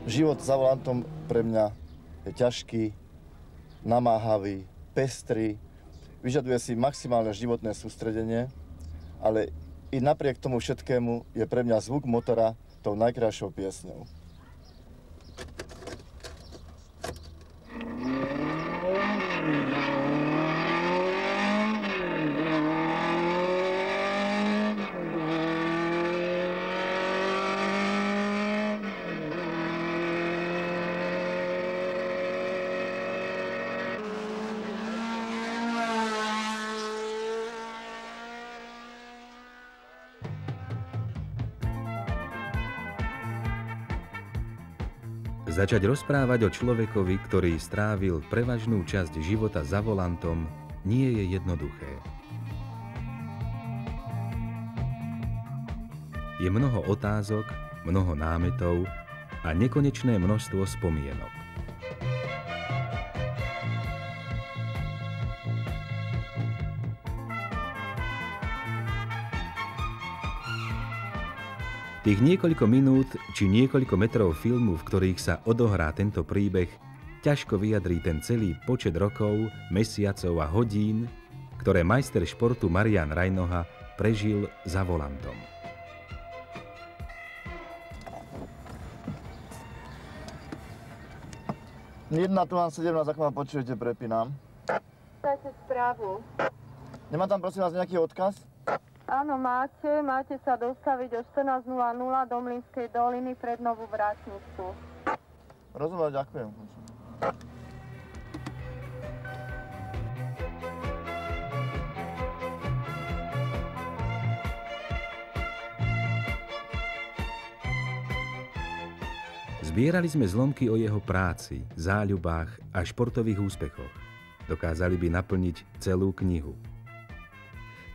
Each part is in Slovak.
Život za volantom pre mňa je ťažký, namáhavý, pestrý, vyžaduje si maximálne životné sústredenie, ale i napriek tomu všetkému je pre mňa zvuk motora tou najkrajšou piesňou. Začať rozprávať o človekovi, ktorý strávil prevažnú časť života za volantom, nie je jednoduché. Je mnoho otázok, mnoho námetov a nekonečné množstvo spomienok. Tých niekoľko minút či niekoľko metrov filmu, v ktorých sa odohrá tento príbeh, ťažko vyjadrí ten celý počet rokov, mesiacov a hodín, ktoré majster športu Marián Rajnoha prežil za volantom. Jedna tu mám 17, ako ma počujete, prepínam. Dajte správu. Nemá tam prosím vás nejaký odkaz? Áno, máte sa dostaviť o 14:00 do Mlynskej doliny pred Novú Vrátnicu. Rozumiem, ďakujem. Zbierali sme zlomky o jeho práci, záľubách a športových úspechoch. Dokázali by naplniť celú knihu.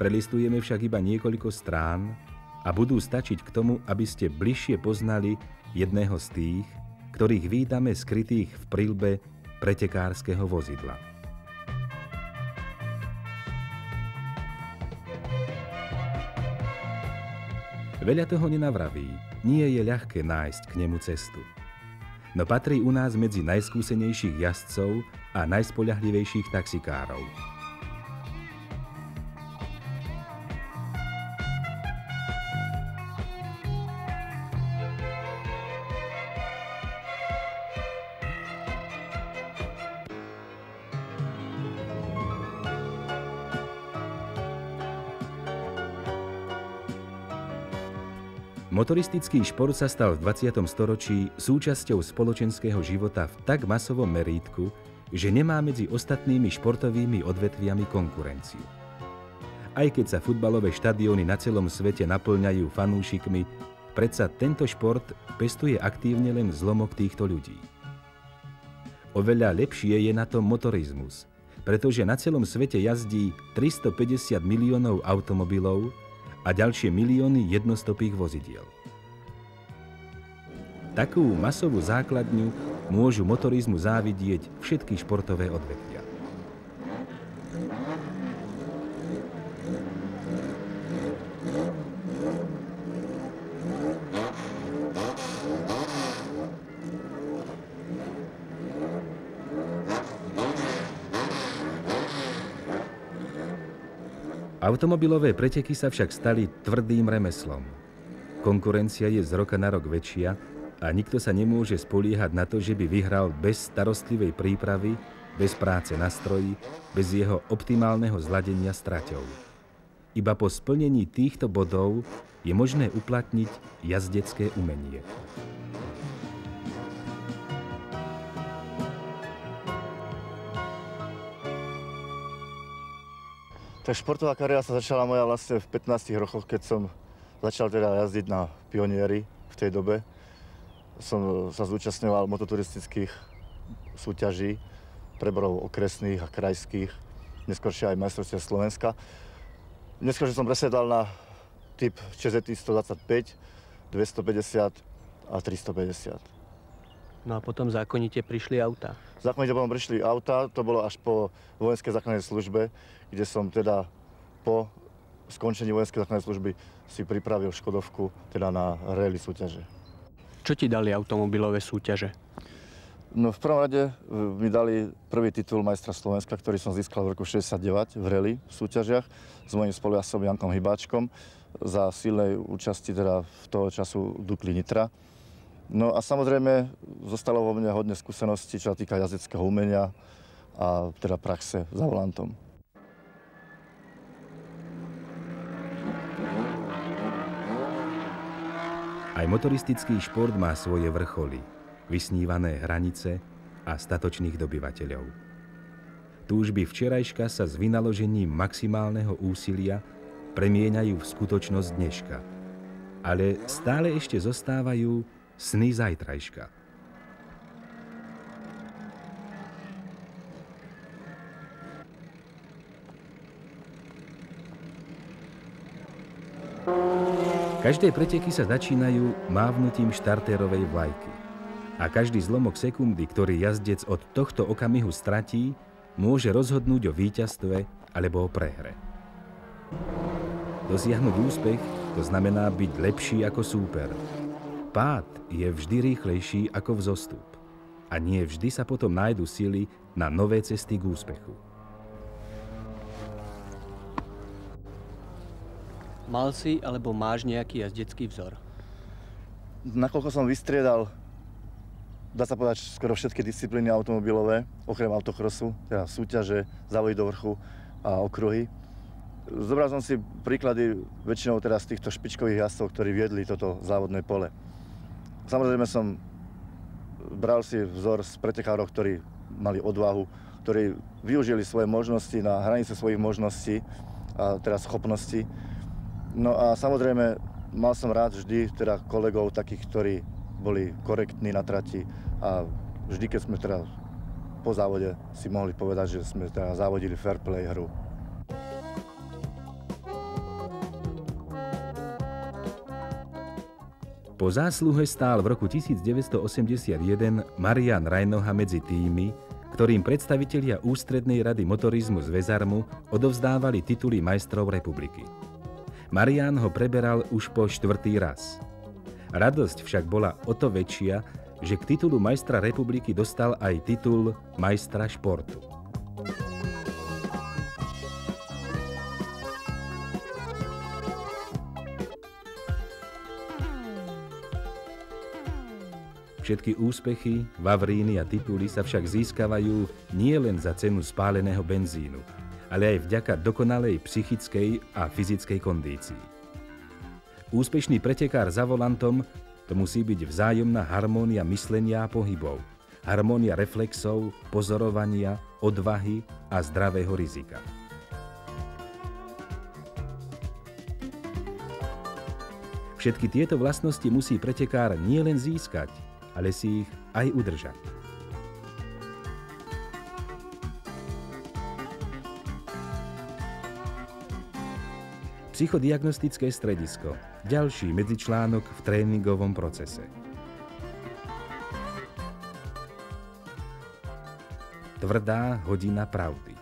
Prelistujeme však iba niekoľko strán a budú stačiť k tomu, aby ste bližšie poznali jedného z tých, ktorých vítame skrytých v prilbe pretekárskeho vozidla. Veľa toho nenavraví, nie je ľahké nájsť k nemu cestu. No patrí u nás medzi najskúsenejších jazdcov a najspoľahlivejších taxikárov. Motoristický šport sa stal v 20. storočí súčasťou spoločenského života v tak masovom merítku, že nemá medzi ostatnými športovými odvetviami konkurenciu. Aj keď sa futbalové štadióny na celom svete naplňajú fanúšikmi, predsa tento šport pestuje aktívne len zlomok týchto ľudí. Oveľa lepšie je na tom motorizmus, pretože na celom svete jazdí 350 miliónov automobilov a ďalšie milióny jednostopých vozidiel. Takú masovú základňu môžu motorizmu závidieť všetky športové odvetvia. Automobilové preteky sa však stali tvrdým remeslom. Konkurencia je z roka na rok väčšia a nikto sa nemôže spoliehať na to, že by vyhral bez starostlivej prípravy, bez práce na stroji, bez jeho optimálneho zladenia s traťou. Iba po splnení týchto bodov je možné uplatniť jazdecké umenie. Tak športová kariéra sa začala moja vlastne v 15 rokoch, keď som začal teda jazdiť na pionieri v tej dobe. som sa zúčastňoval mototuristických súťaží, preborov okresných a krajských, neskôršie aj majstrovstiev Slovenska. Neskôršie som presedal na typ ČZT 125, 250 a 350. No a potom zákonite prišli auta. Zákonite potom prišli auta, to bolo až po vojenskej záchrannej službe, kde som teda po skončení vojenskej záchrannej služby si pripravil Škodovku teda na rally súťaže. Čo ti dali automobilové súťaže? No v prvom rade mi dali prvý titul majstra Slovenska, ktorý som získal v roku 69 v rally v súťažiach s mojím spolujazdcom Jankom Hybáčkom za silnej účasti teda v toho času Dukly Nitra. No a samozrejme zostalo vo mne hodne skúseností, čo sa týka jazdeckého umenia a teda praxe za volantom. Aj motoristický šport má svoje vrcholy, vysnívané hranice a statočných dobyvateľov. Túžby včerajška sa s vynaložením maximálneho úsilia premieňajú v skutočnosť dneška. Ale stále ešte zostávajú sny zajtrajška. Každé preteky sa začínajú mávnutím štartérovej vlajky. A každý zlomok sekundy, ktorý jazdec od tohto okamihu stratí, môže rozhodnúť o víťazstve alebo o prehre. Dosiahnuť úspech to znamená byť lepší ako súper. Pád je vždy rýchlejší ako vzostup. A nie vždy sa potom nájdu sily na nové cesty k úspechu. Mal si alebo máš nejaký jazdecký vzor? Nakoľko som vystriedal, dá sa povedať, skoro všetky disciplíny automobilové, okrem autokrosu, teda súťaže, závody do vrchu a okruhy. Zobral som si príklady väčšinou teda z týchto špičkových jazdcov, ktorí viedli toto závodné pole. Samozrejme som bral si vzor z pretekárov, ktorí mali odvahu, ktorí využili svoje možnosti na hranice svojich možností a teda schopností. No a samozrejme mal som rád vždy teda kolegov takých, ktorí boli korektní na trati a vždy, keď sme teda po závode si mohli povedať, že sme teda závodili fair play hru. Po zásluhe stál v roku 1981 Marian Rajnoha medzi tými, ktorým predstavitelia Ústrednej rady motorizmu z Vezarmu odovzdávali tituly majstrov republiky. Marián ho preberal už po 4. raz. Radosť však bola o to väčšia, že k titulu majstra republiky dostal aj titul majstra športu. Všetky úspechy, vavríny a tituly sa však získavajú nie len za cenu spáleného benzínu, ale aj vďaka dokonalej psychickej a fyzickej kondícii. Úspešný pretekár za volantom to musí byť vzájomná harmónia myslenia a pohybov, harmónia reflexov, pozorovania, odvahy a zdravého rizika. Všetky tieto vlastnosti musí pretekár nielen získať, ale si ich aj udržať. Psychodiagnostické stredisko. Ďalší medzičlánok v tréningovom procese. Tvrdá hodina pravdy.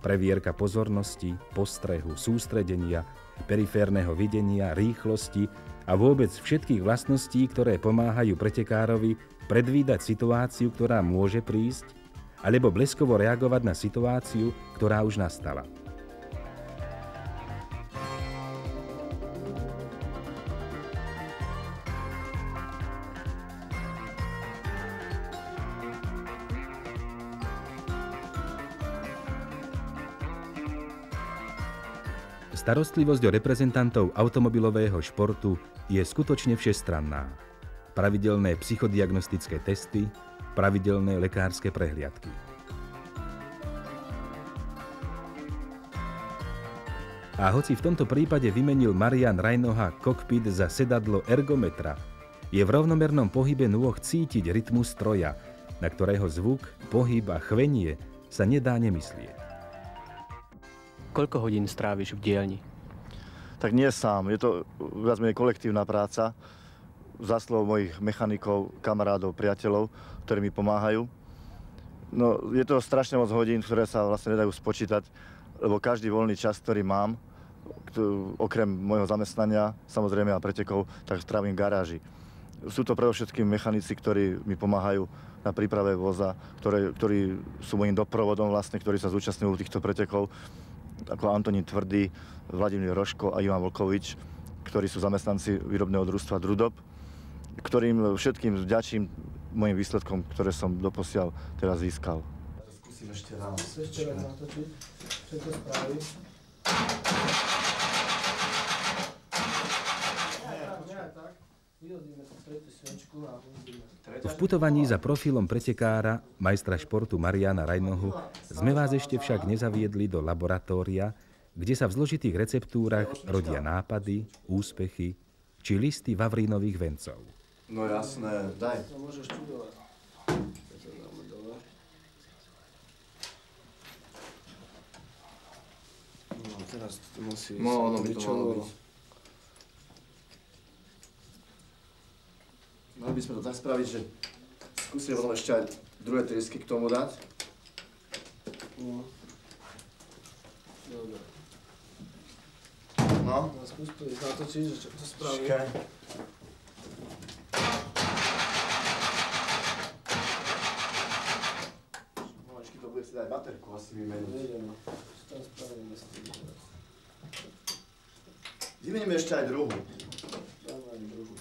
Previerka pozornosti, postrehu, sústredenia, periférneho videnia, rýchlosti a vôbec všetkých vlastností, ktoré pomáhajú pretekárovi predvídať situáciu, ktorá môže prísť, alebo bleskovo reagovať na situáciu, ktorá už nastala. Starostlivosť o reprezentantov automobilového športu je skutočne všestranná. Pravidelné psychodiagnostické testy, pravidelné lekárske prehliadky. A hoci v tomto prípade vymenil Marian Rajnoha kokpit za sedadlo ergometra, Je v rovnomernom pohybe nôh cítiť rytmus stroja, na ktorého zvuk, pohyb a chvenie sa nedá nemyslieť. Koľko hodín stráviš v dielni? Tak nie sám, je to viac menej kolektívna práca. Zásluhou mojich mechanikov, kamarádov, priateľov, ktorí mi pomáhajú. No, je to strašne moc hodín, ktoré sa vlastne nedajú spočítať, lebo každý voľný čas, ktorý mám, okrem môjho zamestnania, samozrejme a pretekov, tak strávim v garáži. Sú to predovšetkým mechanici, ktorí mi pomáhajú na príprave voza, ktorí sú môjim doprovodom vlastne, ktorí sa zúčastňujú týchto pretekov, ako Antonín Tvrdý, Vladimír Roško a Ivan Vlkovič, ktorí sú zamestnanci výrobného družstva Drudob, ktorým všetkým vďačím mojim výsledkom, ktoré som doposiaľ teraz získal. Skúsim ešte raz. Ešte raz natočiť, všetko spraví. V putovaní za profilom pretekára, majstra športu Mariana Rajnohu, sme vás ešte však nezaviedli do laboratória, kde sa v zložitých receptúrach rodia nápady, úspechy či listy vavrínových vencov. No jasné, daj. To môžeš čudovať. To dáme dole. No teraz to musí No, ono by to malo byť. Mali by sme to tak spraviť, že skúsime potom ešte aj druhé triesky k tomu dať. No. Dobre. No. No skús to ísť natočiť, že čo to spraví. Počkaj. Pomaličky to bude si dať baterku asi vymeniť. Nejdeme. Čo tam spravíme s tým teraz? Vymeníme ešte aj druhú. Dáme aj druhú.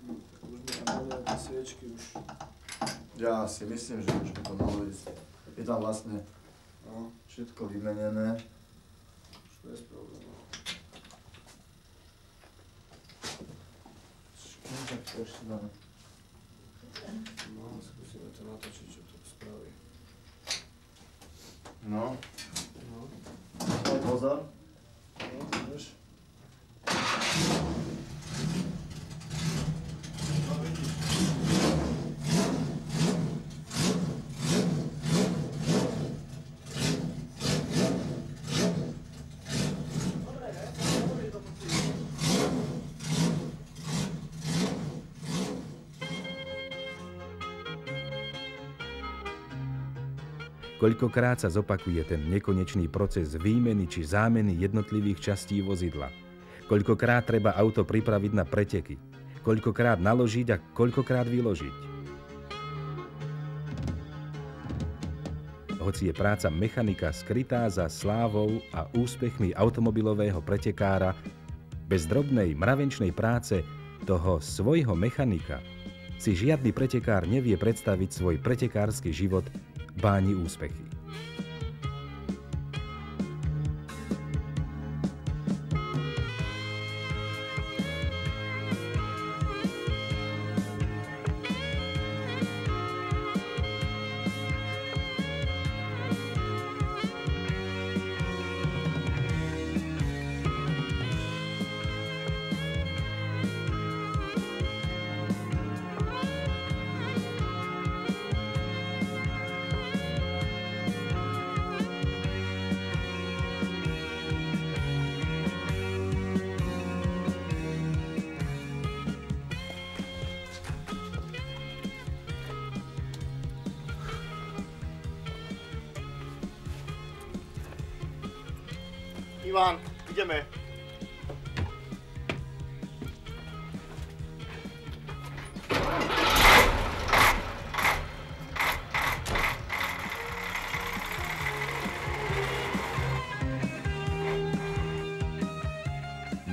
Už budeme mať tie sviečky už. Ja si myslím, že už by to malo ísť. Je tam vlastne všetko vymenené. Už bez problémov. Tak to ešte dáme. No, skúsime to natočiť, čo to spraví. No. No, Pozor. no, môžeš. Koľkokrát sa zopakuje ten nekonečný proces výmeny či zámeny jednotlivých častí vozidla. Koľkokrát treba auto pripraviť na preteky. Koľkokrát naložiť a koľkokrát vyložiť. Hoci je práca mechanika skrytá za slávou a úspechmi automobilového pretekára, bez drobnej mravenčnej práce toho svojho mechanika si žiadny pretekár nevie predstaviť svoj pretekársky život báni úspechy. Ivan, ideme.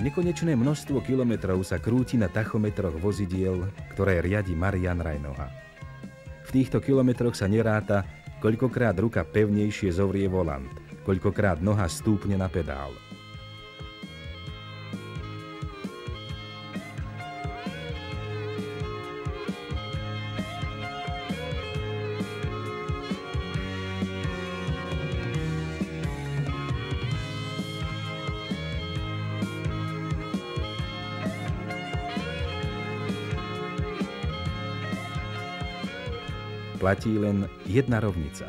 Nekonečné množstvo kilometrov sa krúti na tachometroch vozidiel, ktoré riadi Marian Rajnoha. V týchto kilometroch sa neráta, koľkokrát ruka pevnejšie zovrie volant, koľkokrát noha stúpne na pedál. platí len jedna rovnica.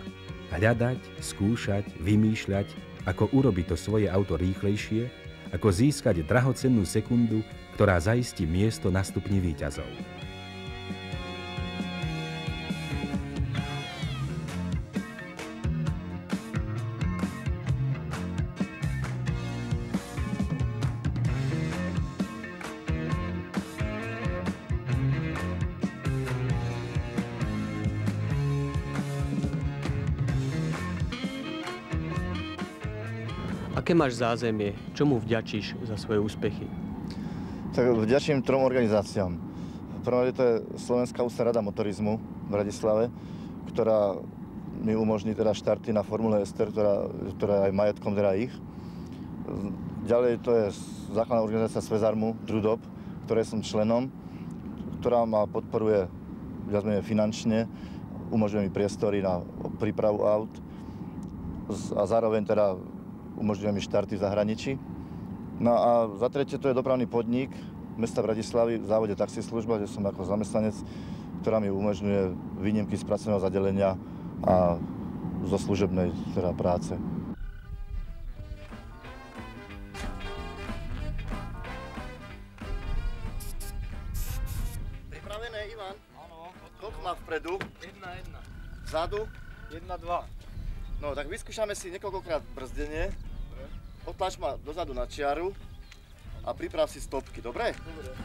Hľadať, skúšať, vymýšľať, ako urobiť to svoje auto rýchlejšie, ako získať drahocennú sekundu, ktorá zaistí miesto na stupni víťazov. Aké máš zázemie? Čomu vďačíš za svoje úspechy? Tak vďačím 3 organizáciám. V prvom rade to je Slovenská ústredná rada motorizmu v Bratislave, ktorá mi umožní teda štarty na Formule Ester, ktorá je aj majetkom teda ich. Ďalej to je základná organizácia Svezarmu, Drudob, ktorej som členom, ktorá ma podporuje viac menej finančne, umožňuje mi priestory na prípravu aut a zároveň teda umožňuje mi štarty v zahraničí. No a za tretie to je dopravný podnik mesta Bratislavy v závode taxislužba, kde som ako zamestnanec, ktorá mi umožňuje výnimky z pracovného zadelenia a zo služebnej teda práce. Pripravené, Ivan? Áno. Koľko má vpredu? 1-1. Vzadu? 1-2. No tak vyskúšame si niekoľkokrát brzdenie. Otlač ma dozadu na čiaru a priprav si stopky, dobre? Dobre.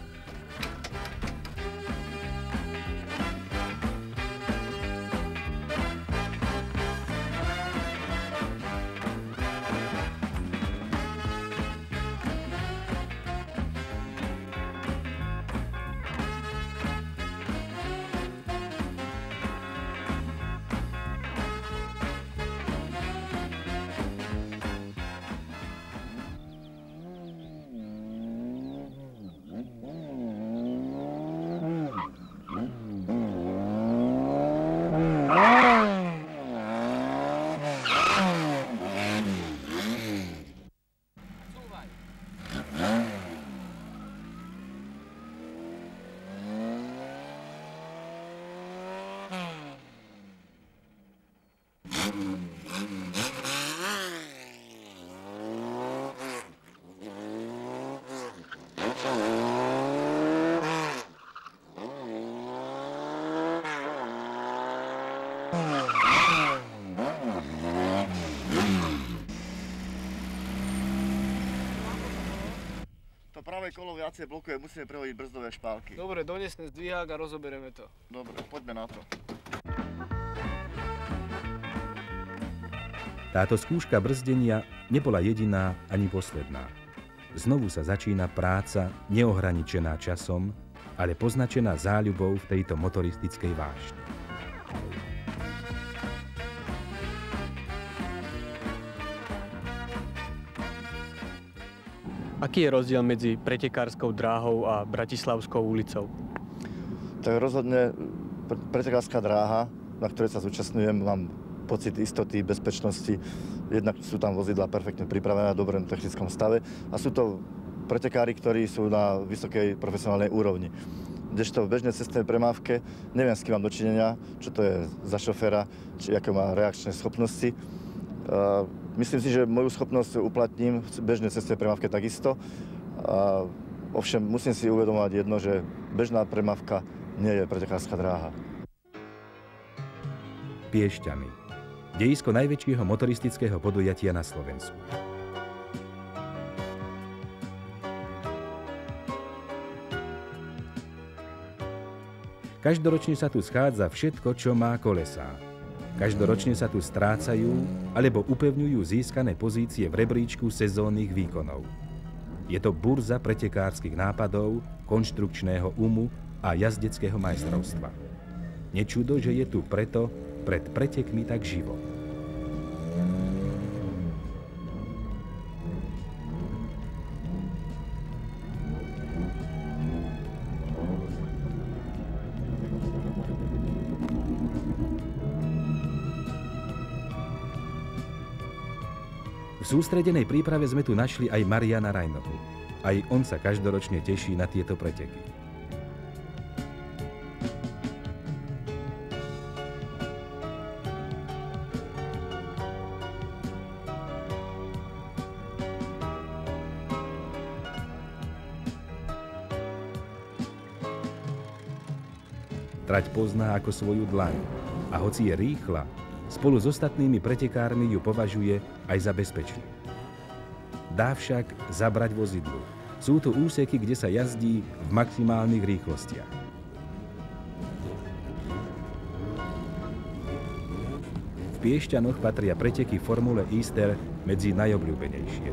To pravé kolo viacej blokuje, musíme prehodiť brzdové špálky. Dobre, donesme zdvihák a rozoberieme to. Dobre, poďme na to. Táto skúška brzdenia nebola jediná ani posledná. Znovu sa začína práca neohraničená časom, ale poznačená záľubou v tejto motoristickej vášni. Aký je rozdiel medzi pretekárskou dráhou a Bratislavskou ulicou? Tak rozhodne pretekárska dráha, na ktorej sa zúčastňujem, mám pocit istoty, bezpečnosti. Jednak sú tam vozidlá perfektne pripravené na dobrom technickom stave a sú to pretekári, ktorí sú na vysokej profesionálnej úrovni. Kdežto v bežnej cestnej premávke neviem, s kým mám dočinenia, čo to je za šoféra, či aké má reakčné schopnosti. Myslím si, že moju schopnosť uplatním v bežnej cestnej premávke takisto. Ovšem musím si uvedomovať jedno, že bežná premávka nie je pretekárska dráha. Piešťany. Dejisko najväčšieho motoristického podujatia na Slovensku. Každoročne sa tu schádza všetko, čo má kolesá. Každoročne sa tu strácajú alebo upevňujú získané pozície v rebríčku sezónnych výkonov. Je to burza pretekárskych nápadov, konštrukčného umu a jazdeckého majstrovstva. Nečudo, že je tu preto pred pretekmi tak živo. V sústredenej príprave sme tu našli aj Mariana Rajnohu. Aj on sa každoročne teší na tieto preteky. Trať pozná ako svoju dlaň a hoci je rýchla, spolu s ostatnými pretekármi ju považuje aj za bezpečnú. Dá však zabrať vozidlu. Sú to úseky, kde sa jazdí v maximálnych rýchlostiach. V Piešťanoch patria preteky Formule Easter medzi najobľúbenejšie.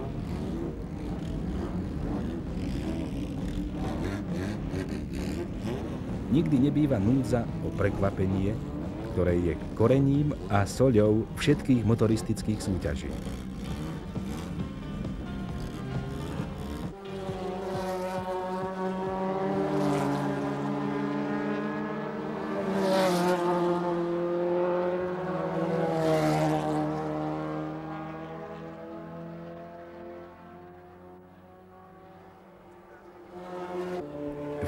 Nikdy nebýva núdza o prekvapenie, ktoré je korením a soľou všetkých motoristických súťaží.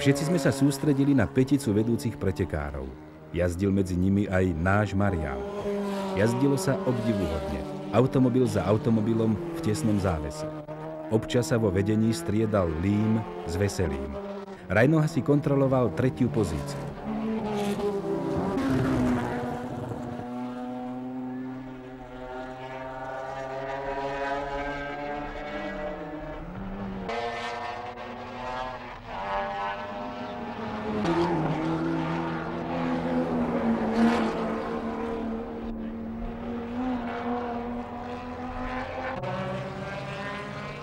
Všetci sme sa sústredili na peticu vedúcich pretekárov. Jazdil medzi nimi aj náš Marián. Jazdilo sa obdivuhodne. Automobil za automobilom v tesnom závese. Občas sa vo vedení striedal Lím s Veselým. Rajnoha si kontroloval 3. pozíciu.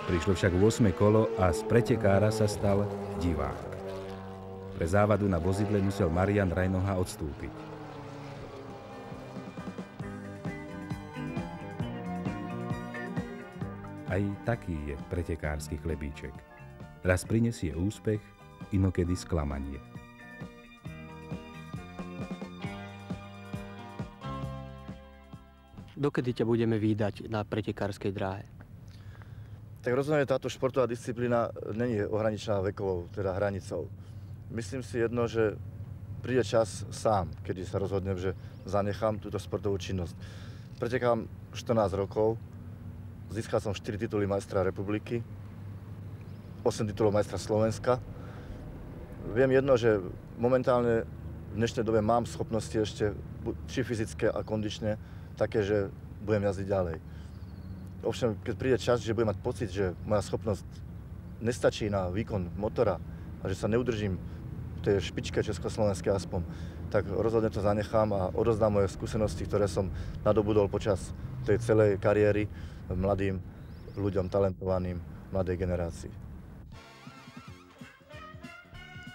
Prišlo však 8. kolo a z pretekára sa stal divák. Pre závadu na vozidle musel Marián Rajnoha odstúpiť. Aj taký je pretekársky chlebíček. Raz prinesie úspech, inokedy sklamanie. Dokedy ťa budeme vídať na pretekárskej dráhe? Tak rozhodne táto športová disciplína není ohraničená vekovou, teda hranicou. Myslím si jedno, že príde čas sám, kedy sa rozhodnem, že zanechám túto športovú činnosť. Pretekám 14 rokov, získal som 4 tituly majstra republiky, 8 titulov majstra Slovenska. Viem jedno, že momentálne v dnešnej dobe mám schopnosti ešte, či fyzické a kondične, také, že budem jazdiť ďalej. Ovšem, keď príde čas, že budem mať pocit, že moja schopnosť nestačí na výkon motora a že sa neudržím v tej špičke československej aspoň, tak rozhodne to zanechám a odozdám moje skúsenosti, ktoré som nadobudol počas tej celej kariéry mladým ľuďom, talentovaným, mladej generácii.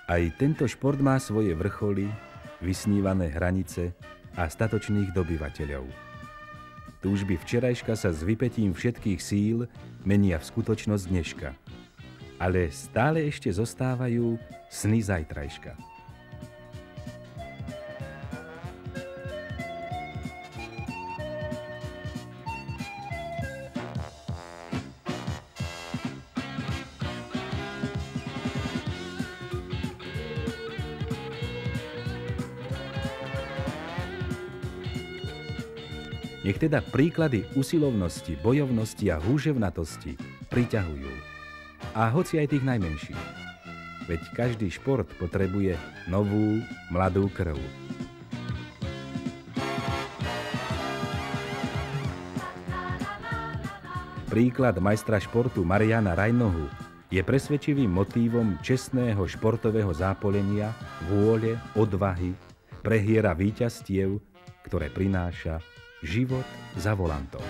Aj tento šport má svoje vrcholy, vysnívané hranice a statočných dobyvateľov. Túžby včerajška sa s vypätím všetkých síl menia v skutočnosť dneška. Ale stále ešte zostávajú sny zajtrajška. Nech teda príklady usilovnosti, bojovnosti a húževnatosti priťahujú. A hoci aj tých najmenších. Veď každý šport potrebuje novú, mladú krv. Príklad majstra športu Mariána Rajnohu je presvedčivým motívom čestného športového zápolenia, vôle, odvahy, prehiera víťazstiev, ktoré prináša život za volantom.